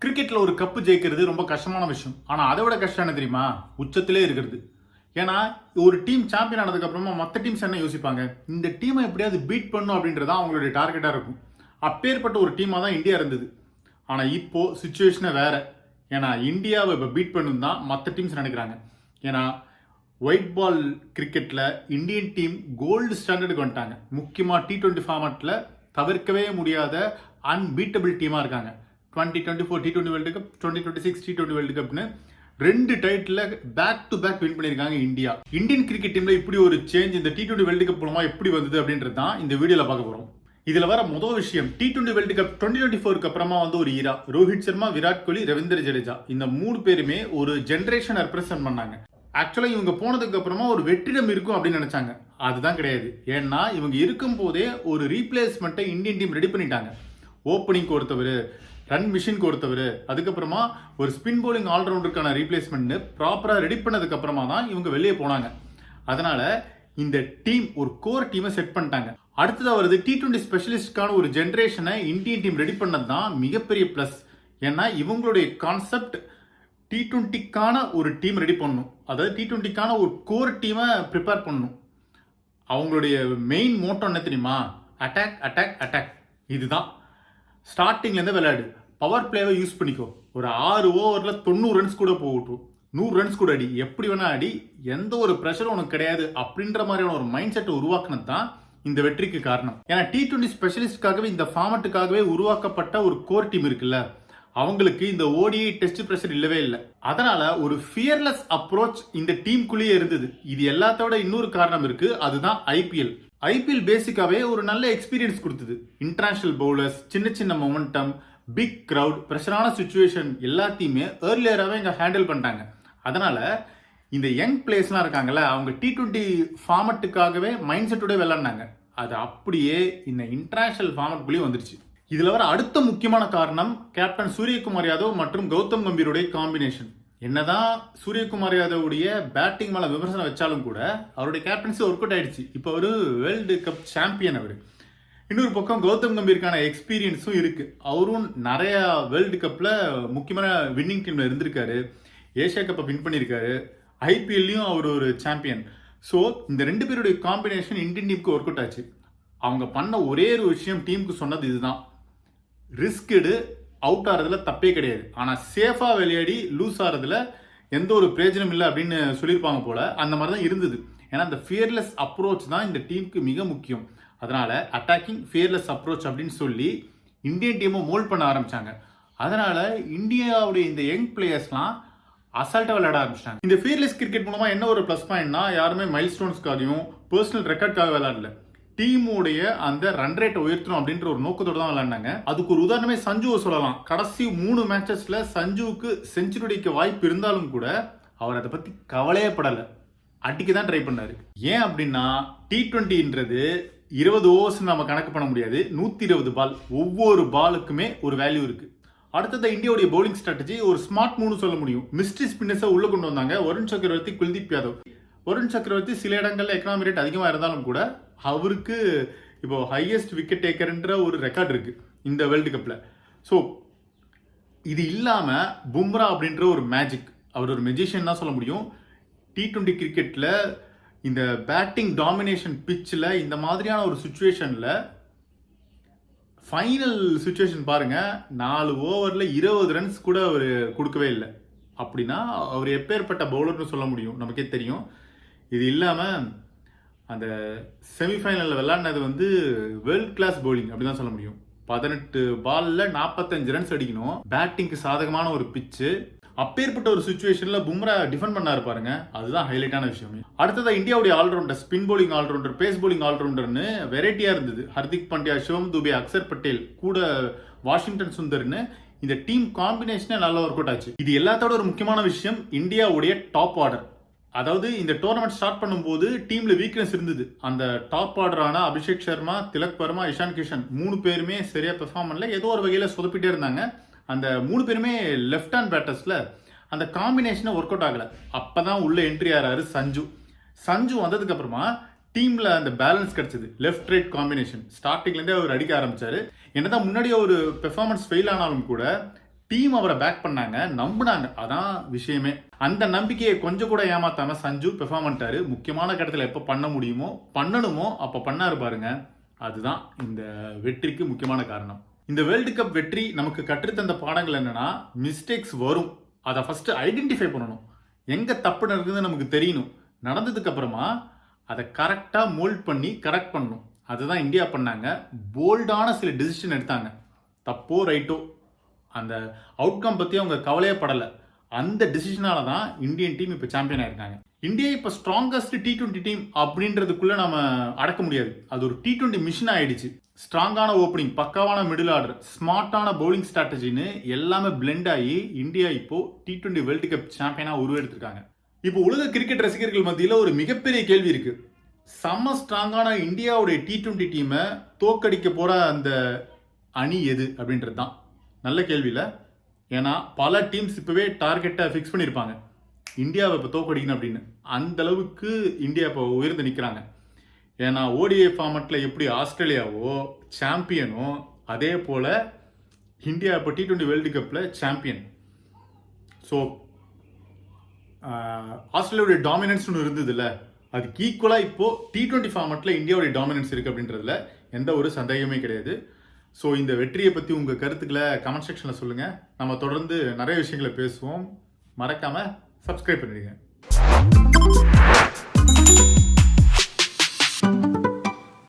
கிரிக்கெட்ல ஒரு கப்பு ஜெயிக்கிறது ரொம்ப கஷ்டமான விஷயம். ஆனா அதை விட கஷ்டம் என்ன தெரியுமா? உச்சத்திலே இருக்கிறது. ஏன்னா ஒரு டீம் சாம்பியன் ஆனதுக்கு அப்புறமா மற்ற டீம்ஸ் என்ன யோசிப்பாங்க? இந்த டீமை எப்படியாவது பீட் பண்ணும் அப்படின்றது தான் அவங்களுடைய டார்கெட்டா இருக்கும். அப்பேற்பட்ட ஒரு டீமா தான் இந்தியா இருந்தது. ஆனா இப்போ சுச்சுவேஷனே வேற. ஏன்னா இந்தியாவை இப்போ பீட் பண்ணணும் தான் மற்ற டீம்ஸ் நினைக்கிறாங்க. ஏன்னா ஒயிட் பால் கிரிக்கெட்ல இந்தியன் டீம் கோல்டு ஸ்டாண்டர்டுக்கு வந்துட்டாங்க. முக்கியமா T20 ஃபார்மேட்ல தவிர்க்கவே முடியாத அன்பீட்டபிள் டீமா இருக்காங்க. 2024 T20 வேர்ல்டு கப், 2026 T20 வேர்ல்டு கப்னு 2 title back to back win பண்ணியிருக்காங்க இந்தியா. இந்தியன் கிரிக்கெட் டீம்ல இப்படி ஒரு சேஞ்ச் இந்த T20 வேர்ல்டு கப் மூலமா எப்படி வந்தது அப்படின்றது தான் இந்த வீடியோல பார்க்க போறோம். இதுல வர முதல் விஷயம், T20 வேர்ல்டு கப் 2024க்கு அப்புறமா வந்து ஒரு ஈரா. ரோஹித் சர்மா, விராட் கோலி, ரவீந்திர ஜடேஜா இந்த 3 பேருமே ஒரு ஜெனரேஷன் ரெப்ரசென்ட் பண்ணாங்க. ஆக்சுவலா இவங்க போனதுக்கு அப்புறமா ஒரு வெற்றிடம் இருக்கும் அப்படின்னு நினைச்சாங்க. அதுதான் கிடையாது. ஏன்னா இவங்க இருக்கும் போதே ஒரு ரீப்ளேஸ்மெண்ட்டை இந்தியன் டீம் ரெடி பண்ணிட்டாங்க. ஓப்பனிங் ஒருத்தவர், ரன் மிஷினுக்கு ஒருத்தவர், அதுக்கப்புறமா ஒரு ஸ்பின் போலிங் ஆல்ரவுண்டருக்கான ரீப்ளேஸ்மெண்ட் ப்ராப்பராக ரெடி பண்ணதுக்கு அப்புறமா தான் இவங்க வெளியே போனாங்க. அதனால இந்த டீம் ஒரு கோர் டீமை செட் பண்ணிட்டாங்க. அடுத்ததா வருது T20 ஸ்பெஷலிஸ்ட்கான ஒரு ஜென்ரேஷனை இந்தியன் டீம் ரெடி பண்ணது தான் மிகப்பெரிய பிளஸ். ஏன்னா இவங்களுடைய கான்செப்ட் T20க்கான ஒரு டீம் ரெடி பண்ணணும். அதாவது T20க்கான ஒரு கோர் டீமை ப்ரிப்பேர் பண்ணணும். அவங்களுடைய மெயின் மோட்டோ என்ன தெரியுமா? Attack attack attack. இதுதான் ஸ்டார்டிங்லேருந்து விளையாடு. பவர் பிளேவை யூஸ் பண்ணிக்கோ. ஒரு 6 ஓவரில் 90 ரன்ஸ் கூட போகட்டும், 100 ரன்ஸ் கூட அடி, எப்படி வேணா அடி, எந்த ஒரு ப்ரெஷரும் உனக்கு கிடையாது அப்படின்ற மாதிரியான ஒரு மைண்ட் செட்டை உருவாக்குனது தான் இந்த வெற்றிக்கு காரணம். ஏன்னா T20 ஸ்பெஷலிஸ்ட்காகவே இந்த ஃபார்மட்டுக்காகவே உருவாக்கப்பட்ட ஒரு கோர் டீம் இருக்குல்ல, அவங்களுக்கு இந்த ODI டெஸ்ட் பிரஷர் இல்லவே இல்லை. அதனால ஒரு ஃபியர்லெஸ் அப்ரோச் இந்த டீமுக்குள்ளேயே இருந்தது. இது எல்லாத்தோட இன்னொரு காரணம் இருக்கு, அதுதான் ஐபிஎல் பேசிக்காவே ஒரு நல்ல எக்ஸ்பீரியன்ஸ் கொடுத்தது. இன்டர்நேஷனல் பவுலர்ஸ், சின்ன சின்ன மொமெண்டம், பிக் கிரவுட், பிரஷரான சுச்சுவேஷன் எல்லாத்தையுமே ஏர்லியராகவே இங்கே ஹேண்டில் பண்ணிட்டாங்க. அதனால இந்த யங் பிளேயர்ஸ்லாம் இருக்காங்கல்ல, அவங்க T20 ஃபார்மட்டுக்காகவே மைண்ட் செட்டோட விளையாடினாங்க. அது அப்படியே இந்த இன்டர்நேஷனல் ஃபார்மட்டுக்குள்ளேயும் வந்துருச்சு. இதுல வர அடுத்த முக்கியமான காரணம் கேப்டன் சூரியகுமார் யாதவ் மற்றும் கௌதம் கம்பீருடைய காம்பினேஷன். என்னதான் சூரியகுமார் யாதவுடைய பேட்டிங் மேல விமர்சனம் வச்சாலும் கூட அவருடைய கேப்டன்சி ஒர்க் அவுட் ஆயிடுச்சு. இப்போ ஒரு வேர்ல்டு கப் சாம்பியன் அவர். இன்னொரு பக்கம் கௌதம் கம்பீருக்கான எக்ஸ்பீரியன்ஸும் இருக்கு. அவரும் நிறைய வேர்ல்டு கப்ல முக்கியமான வின்னிங் டீம்ல இருந்திருக்காரு. ஏஷியா கப்பை வின் பண்ணியிருக்காரு. ஐபிஎல்லையும் அவர் ஒரு சாம்பியன். ஸோ இந்த 2 பேருடைய காம்பினேஷன் இந்தியன் டீமுக்கு ஒர்க் அவுட் ஆச்சு. அவங்க பண்ண ஒரே ஒரு விஷயம் டீமுக்கு சொன்னது இதுதான்: ரிஸ்க் எடு, அவுட் ஆகிறதுல தப்பே கிடையாது, ஆனால் சேஃபாக விளையாடி லூஸ் ஆகிறதுல எந்த ஒரு பிரயோஜனம் இல்லை அப்படின்னு சொல்லியிருப்பாங்க போல. அந்த மாதிரி தான் இருந்தது. ஏன்னா அந்த ஃபியர்லெஸ் அப்ரோச் தான் இந்த டீமுக்கு மிக முக்கியம். அதனால அட்டாக்கிங் ஃபியர்லெஸ் அப்ரோச் அப்படின்னு சொல்லி இந்தியன் டீமை மோல்ட் பண்ண ஆரம்பிச்சாங்க. அதனால இந்தியாவுடைய இந்த யங் பிளேயர்ஸ்லாம் அசால்ட்டாக விளையாட ஆரம்பிச்சிட்டாங்க. இந்த ஃபியர்லெஸ் கிரிக்கெட் மூலமா என்ன ஒரு ப்ளஸ் பாயிண்ட்னா, யாருமே மைல் ஸ்டோன்ஸ்க்காகவும் பர்சனல் ரெக்கார்ட்காக விளையாடல, டீமுடைய அந்த ரன் ரேட்டை உயர்த்தணும் அப்படின்ற ஒரு நோக்கத்தோடு தான் விளையாண்டாங்க. அதுக்கு ஒரு உதாரணமே சஞ்சுவை சொல்லலாம். கடைசி 3 மேட்சஸ்ல சஞ்சுவுக்கு செஞ்சுரி அடிக்க வாய்ப்பு இருந்தாலும் கூட அவர் அதை பத்தி கவலையே படலை, அடிக்க தான் ட்ரை பண்ணாரு. ஏன் அப்படின்னா T20ன்றது 20 ஓவர்ஸ் நம்ம கணக்கு பண்ண முடியாது. 120 பால், ஒவ்வொரு பாலுக்குமே ஒரு வேல்யூ இருக்கு. அடுத்தது இந்தியாவுடைய பவுலிங் ஸ்ட்ராட்டஜி ஒரு ஸ்மார்ட் மூவ்னு சொல்ல முடியும். மிஸ்ட்ரி ஸ்பின்னர்ஸை உள்ள கொண்டு வந்தாங்க. வருண் சக்கரவர்த்தி, குல்தீப் யாதவ். வருண் சக்கரவர்த்தி சில இடங்கள்ல எக்கனாமி ரேட் அதிகமாக இருந்தாலும் கூட அவருக்கு இப்போ ஹையஸ்ட் விக்கெட் டேக்கர்ன்ற ஒரு ரெக்கார்ட் இருக்கு இந்த வேர்ல்டு கப்ல. ஸோ இது இல்லாம பும்ரா அப்படின்ற ஒரு மேஜிக், அவர் ஒரு மெஜிஷியன் தான் சொல்ல முடியும். T20 கிரிக்கெட்ல இந்த பேட்டிங் டாமினேஷன் பிச்சில் இந்த மாதிரியான ஒரு சுச்சுவேஷன்ல ஃபைனல் சுச்சுவேஷன் பாருங்க, 4 ஓவர்ல 20 ரன்ஸ் கூட அவர் கொடுக்கவே இல்லை. அப்படின்னா அவர் எப்பேற்பட்ட பவுலர்னு சொல்ல முடியும், நமக்கே தெரியும். இது இல்லாமல் அந்த செமிஃபைனலில் விளையாடினது வந்து வேர்ல்ட் கிளாஸ் பவுலிங் அப்படி தான் சொல்ல முடியும். 18 பால்ல 45 ரன்ஸ் அடிக்கணும். பேட்டிங்க்கு சாதகமான ஒரு பிச்சு. அப்பேற்பட்ட ஒரு சுச்சுவேஷன்ல பும்ரா டிஃபெண்ட் பண்ணாரு பாருங்க, அதுதான் ஹைலைட்டான விஷயம். அடுத்ததா இந்தியாவுடைய allrounder, spin bowling allrounder, pace bowling ஆல்ரவுண்டர்னு வெரைட்டியா இருந்தது. ஹர்திக் பாண்டியா, சிவம் துபே, அக்சர் பட்டேல், கூட வாஷிங்டன் சுந்தர்னு இந்த டீம் காம்பினேஷனே நல்லா ஒர்க் அவுட் ஆச்சு. இது எல்லாத்தோட ஒரு முக்கியமான விஷயம் இந்தியாவுடைய டாப் ஆர்டர். அதாவது இந்த டோர்னமெண்ட் ஸ்டார்ட் பண்ணும்போது டீம்ல வீக்னஸ் இருந்தது. அந்த டாப் ஆர்டரான அபிஷேக் சர்மா, திலக் வர்மா, இஷான் கிஷன் 3 பேருமே சரியா பெர்ஃபார்ம் பண்ணல. ஏதோ ஒரு வகையில சொதப்பிட்டே இருந்தாங்க. அந்த 3 பேருமே லெஃப்ட் ஹேண்ட் பேட்டர்ஸ்ல அந்த காம்பினேஷனை ஒர்க் அவுட் ஆகல. அப்பதான் உள்ள என்ட்ரி ஆறாரு சஞ்சு வந்ததுக்கு அப்புறமா டீம்ல அந்த பேலன்ஸ் கிடைச்சது. லெஃப்ட் ரைட் காம்பினேஷன் ஸ்டார்டிங்ல இருந்தே அவர் அடிக்க ஆரம்பிச்சாரு. என்னதான் முன்னாடி ஒரு பெர்ஃபார்மன்ஸ் ஃபெயில் ஆனாலும் கூட டீம் அவரை பேக் பண்ணாங்க, நம்பினாங்க. அதான் விஷயமே. அந்த நம்பிக்கையை கொஞ்சம் கூட ஏமாத்தாம சஞ்சு பெர்ஃபார்ம் பண்ணிட்டாரு. முக்கியமான கட்டத்தில் எப்போ பண்ண முடியுமோ பண்ணணுமோ அப்போ பண்ணாரு பாருங்க. அதுதான் இந்த வெற்றிக்கு முக்கியமான காரணம். இந்த வேர்ல்டு கப் வெற்றி நமக்கு கற்றுத்தந்த பாடங்கள் என்னன்னா, மிஸ்டேக்ஸ் வரும், அதை ஃபர்ஸ்ட் ஐடென்டிஃபை பண்ணணும், எங்க தப்பு நடக்குதுன்னு நமக்கு தெரியணும், நடந்ததுக்கு அப்புறமா அதை கரெக்டா மோல்ட் பண்ணி கரெக்ட் பண்ணணும். அதுதான் இந்தியா பண்ணாங்க. போல்டான சில டிசிஷன் எடுத்தாங்க. தப்போ ரைட்டோ அந்த அவுட்கம் பத்தி அவங்க கவலையே படலை. அந்த டிசிஷனால தான் இந்தியன் டீம் இப்போ சாம்பியன் ஆயிருக்காங்க. இந்தியா இப்போ ஸ்ட்ராங்கஸ்ட் T20 டீம் அப்படின்றதுக்குள்ள நம்ம அடக்க முடியாது. அது ஒரு T20 மிஷின் ஆயிடுச்சு. ஸ்ட்ராங்கான ஓப்பனிங், பக்காவான மிடில் ஆர்டர், ஸ்மார்ட்டான பவுலிங் ஸ்ட்ராட்டஜின்னு எல்லாமே பிளெண்ட் ஆகி இந்தியா இப்போ T20 வேர்ல்டு கப் சாம்பியனா உருவெடுத்திருக்காங்க. இப்போ உலக கிரிக்கெட் ரசிகர்கள் மத்தியில் ஒரு மிகப்பெரிய கேள்வி இருக்கு. செம்ம ஸ்ட்ராங்கான இந்தியாவுடைய T20 டீமை தோக்கடிக்க போற அந்த அணி எது அப்படின்றது தான் நல்ல கேள்வியில். ஏன்னா பல டீம்ஸ் இப்போவே டார்கெட்டை ஃபிக்ஸ் பண்ணியிருப்பாங்க, இந்தியாவை இப்போ தோக்கடிக்கணும் அப்படின்னு. அந்த அளவுக்கு இந்தியா இப்போ உயர்ந்து நிற்கிறாங்க. ஏன்னா ஓடிஐ ஃபார்மெட்டில் எப்படி ஆஸ்திரேலியாவோ சாம்பியனோ, அதே போல் இந்தியா இப்போ T20 வேர்ல்டு கப்பில் சாம்பியன். ஸோ ஆஸ்திரேலியாவுடைய டாமினன்ஸ் ஒன்று இருந்தது இல்லை, அதுக்கு ஈக்குவலாக இப்போ T20 ஃபார்மெட்டில் இந்தியாவுடைய டாமினன்ஸ் இருக்குது அப்படின்றதுல எந்த ஒரு சந்தேகமே கிடையாது. ஸோ இந்த வெற்றியை பற்றி உங்கள் கருத்துக்களை கமெண்ட் செக்ஷனில் சொல்லுங்கள். நம்ம தொடர்ந்து நிறைய விஷயங்களை பேசுவோம். மறக்காமல் சப்ஸ்கிரைப் பண்ணிடுங்க.